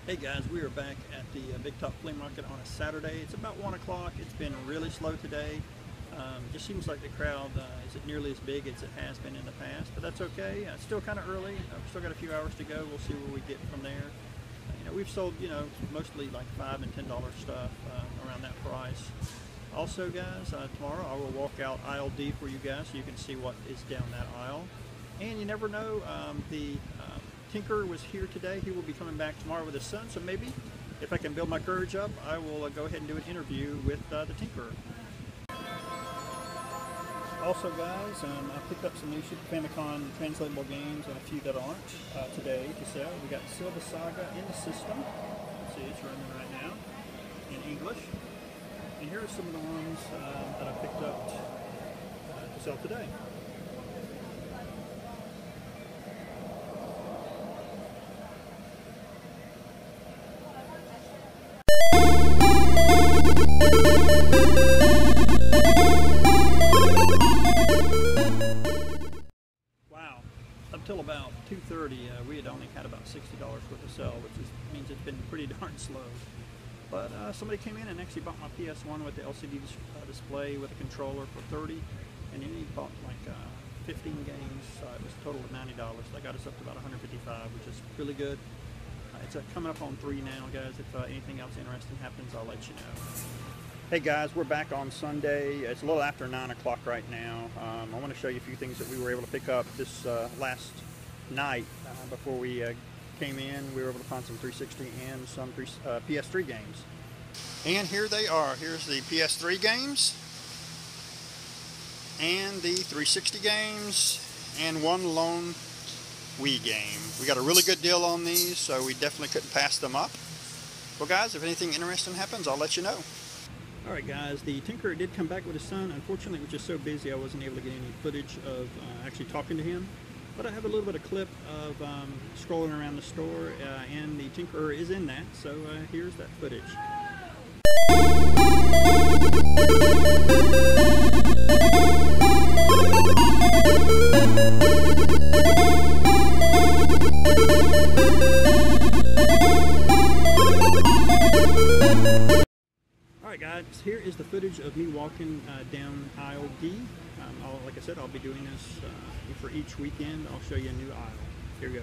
Hey guys, we are back at the Big Top Flea Market on a Saturday. It's about 1 o'clock. It's been really slow today. Just seems like the crowd isn't nearly as big as it has been in the past, but that's okay. It's still kind of early. We've still got a few hours to go. We'll see where we get from there. We've sold, mostly like $5 and $10 stuff around that price. Also, guys, tomorrow I will walk out aisle D for you guys so you can see what is down that aisle. And you never know, the Tinker was here today. He will be coming back tomorrow with his son, so maybe if I can build my courage up, I will go ahead and do an interview with the Tinker. Also, guys, I picked up some new Super Famicom translatable games and a few that aren't today to sell. We got Silva Saga in the system. See, it's running right now in English. And here are some of the ones that I picked up to sell today. Wow, up till about 2:30 we had only had about $60 worth of sell, which means it's been pretty darn slow. But somebody came in and actually bought my PS1 with the LCD display with a controller for $30, and then he bought like 15 games. It was a total of $90. That got us up to about $155, which is really good. It's coming up on 3 now, guys. If anything else interesting happens, I'll let you know. Hey guys, we're back on Sunday. It's a little after 9 o'clock right now. I want to show you a few things that we were able to pick up this last night before we came in. We were able to find some 360 and some PS3 games. And here they are. Here's the PS3 games and the 360 games and one lone Wii game. We got a really good deal on these, so we definitely couldn't pass them up. Well guys, if anything interesting happens, I'll let you know. Alright guys, the Tinker did come back with his son. Unfortunately, it was just so busy I wasn't able to get any footage of actually talking to him. But I have a little bit of clip of scrolling around the store, and the Tinker is in that, so here's that footage. Alright guys, here is the footage of me walking down aisle D. Like I said, I'll be doing this for each weekend. I'll show you a new aisle. Here goes.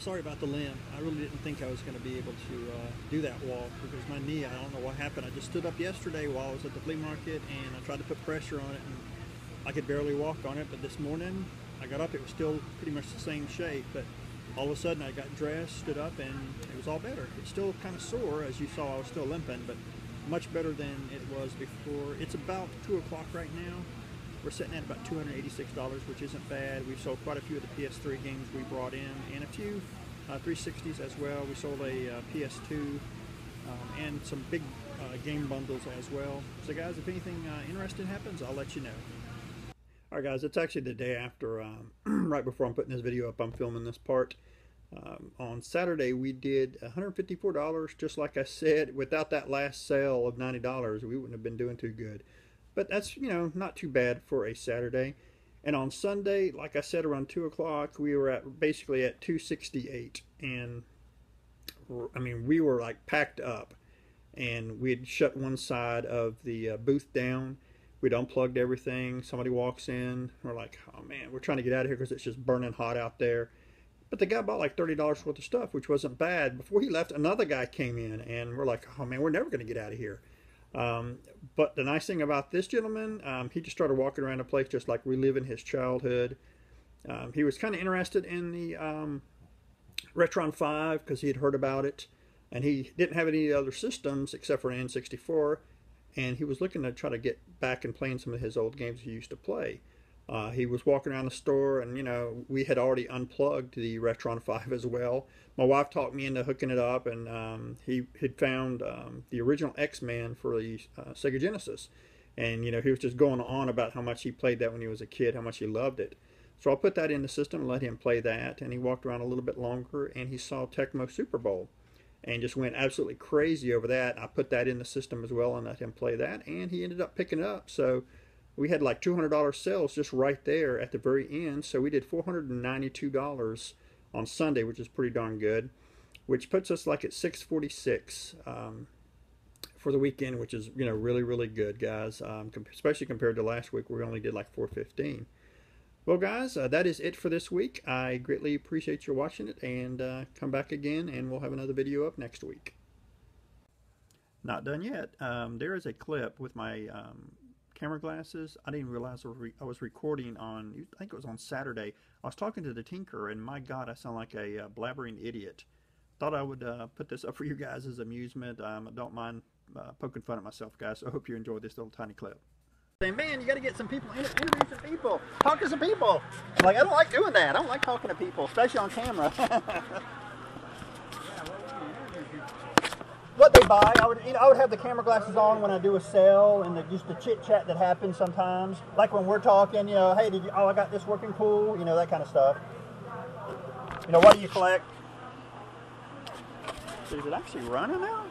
sorry about the limp. I really didn't think I was going to be able to do that walk because my knee, I don't know what happened. I just stood up yesterday while I was at the flea market and I tried to put pressure on it and I could barely walk on it, but this morning I got up, it was still pretty much the same shape, but all of a sudden I got dressed, stood up, and it was all better. It's still kind of sore, as you saw. I was still limping, but much better than it was before. It's about 2 o'clock right now. We're sitting at about $286, which isn't bad. We've sold quite a few of the PS3 games we brought in, and a few 360s as well. We sold a PS2 and some big game bundles as well. So guys, if anything interesting happens, I'll let you know. Alright guys, it's actually the day after, right before I'm putting this video up, I'm filming this part. On Saturday we did $154, just like I said. Without that last sale of $90, we wouldn't have been doing too good. But that's, you know, not too bad for a Saturday. And on Sunday, like I said, around 2 o'clock, we were basically at 268. And, I mean, we were like packed up. And we had shut one side of the booth down. We'd unplugged everything. Somebody walks in. We're like, oh man, we're trying to get out of here because it's just burning hot out there. But the guy bought like $30 worth of stuff, which wasn't bad. Before he left, another guy came in, and we're like, oh man, we're never going to get out of here. But the nice thing about this gentleman, he just started walking around the place just like reliving his childhood. He was kind of interested in the Retron 5 because he had heard about it. And he didn't have any other systems except for an N64. And he was looking to try to get back and playing some of his old games he used to play. He was walking around the store, and, you know, we had already unplugged the Retron 5 as well. My wife talked me into hooking it up, and he had found the original X-Men for the Sega Genesis. And, you know, he was just going on about how much he played that when he was a kid, how much he loved it. So I put that in the system and let him play that, and he walked around a little bit longer, and he saw Tecmo Super Bowl. And just went absolutely crazy over that. I put that in the system as well and let him play that, and he ended up picking it up. So we had like $200 sales just right there at the very end. So we did $492 on Sunday, which is pretty darn good, which puts us like at $646 for the weekend, which is, you know, really, really good, guys, especially compared to last week where we only did like $415. Well, guys, that is it for this week. I greatly appreciate you watching it, and come back again, and we'll have another video up next week. Not done yet. There is a clip with my camera glasses. I didn't realize I was recording on, I think it was on Saturday. I was talking to the tinker, and my God, I sound like a blabbering idiot. Thought I would put this up for you guys as amusement. I don't mind poking fun at myself, guys, so I hope you enjoyed this little tiny clip. Saying, man, you got to get some people, interview some people, talk to some people. I'm like, I don't like doing that. I don't like talking to people, especially on camera. What they buy, I would have the camera glasses on when I do a sale, and just the chit chat that happens sometimes. Like when we're talking, you know, hey, I got this working cool, you know, that kind of stuff. You know, what do you collect? Is it actually running now?